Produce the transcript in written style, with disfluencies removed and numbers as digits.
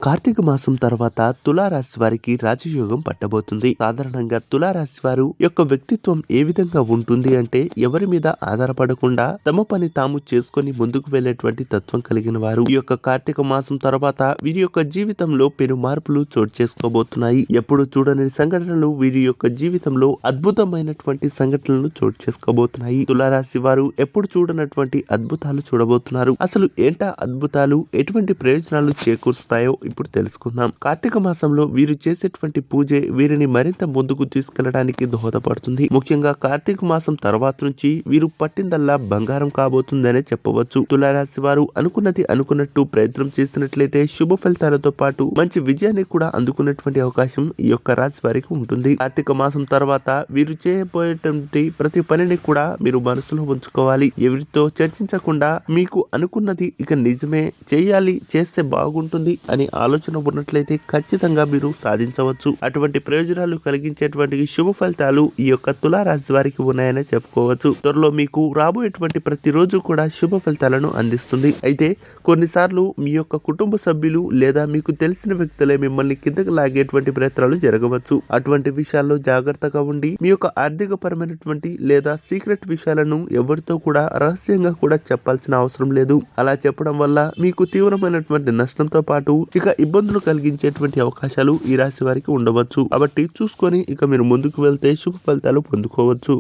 కార్తీక మాసం తర్వాత తులారాశి వారికి రాజయోగం పట్టబోతుంది. సాధారణంగా తులారాశి వారు యొక్క వ్యక్తిత్వం ఏ విధంగా ఉంటుంది అంటే ఎవరి మీద ఆధారపడకుండా తమ పని తాము చేసుకొని ముందుకు వెళ్లేటువంటి తత్వం కలిగిన వారు. ఈ యొక్క కార్తీక మాసం తర్వాత వీరి యొక్క జీవితంలో పెను మార్పులు చోటు చేసుకోబోతున్నాయి. ఎప్పుడు చూడని సంఘటనలు వీరి యొక్క జీవితంలో అద్భుతమైనటువంటి సంఘటనలు చోటు చేసుకోబోతున్నాయి. తులారాశి వారు ఎప్పుడు చూడనటువంటి అద్భుతాలు చూడబోతున్నారు. అసలు ఏంటా అద్భుతాలు, ఎటువంటి ప్రయోజనాలు చేకూరుస్తాయో ఇప్పుడు తెలుసుకుందాం. కార్తీక మాసంలో వీరు చేసేటువంటి పూజే వీరిని మరింత ముందుకు తీసుకెళ్లడానికి దోహదపడుతుంది. ముఖ్యంగా కార్తీక మాసం తర్వాత నుంచి వీరు పట్టిందల్లా బంగారం కాబోతుందనే చెప్పవచ్చు. తులారాశి వారు అనుకున్నది అనుకున్నట్టు ప్రయత్నం చేసినట్లయితే శుభ ఫలితాలతో పాటు మంచి విజయాన్ని కూడా అందుకున్నటువంటి అవకాశం ఈ యొక్క రాశి వారికి ఉంటుంది. కార్తీక మాసం తర్వాత వీరు చేయబోయేటువంటి ప్రతి పనిని కూడా మీరు మనసులో ఉంచుకోవాలి. ఎవరితో చర్చించకుండా మీకు అనుకున్నది ఇక నిజమే చేయాలి, చేస్తే బాగుంటుంది అని ఆలోచన ఉన్నట్లయితే ఖచ్చితంగా మీరు సాధించవచ్చు. అటువంటి ప్రయోజనాలు కలిగించేటువంటి శుభ ఫలితాలు ఈ యొక్క తులారాశి వారికి ఉన్నాయని చెప్పుకోవచ్చు. త్వరలో మీకు రాబోయేటువంటి ప్రతిరోజు కూడా శుభ ఫలితాలను అందిస్తుంది. అయితే కొన్నిసార్లు మీ యొక్క కుటుంబ సభ్యులు లేదా మీకు తెలిసిన వ్యక్తులే మిమ్మల్ని కిందకు లాగేటువంటి ప్రయత్నాలు జరగవచ్చు. అటువంటి విషయాల్లో జాగ్రత్తగా ఉండి మీ యొక్క ఆర్థిక పరమైనటువంటి లేదా సీక్రెట్ విషయాలను ఎవరితో కూడా రహస్యంగా కూడా చెప్పాల్సిన అవసరం లేదు. అలా చెప్పడం వల్ల మీకు తీవ్రమైనటువంటి నష్టంతో పాటు ఇక ఇబ్బందులు కలిగించేటువంటి అవకాశాలు ఈ రాశి వారికి ఉండవచ్చు. కాబట్టి చూసుకొని ఇక మీరు ముందుకు వెళ్తే శుభ ఫలితాలు పొందుకోవచ్చు.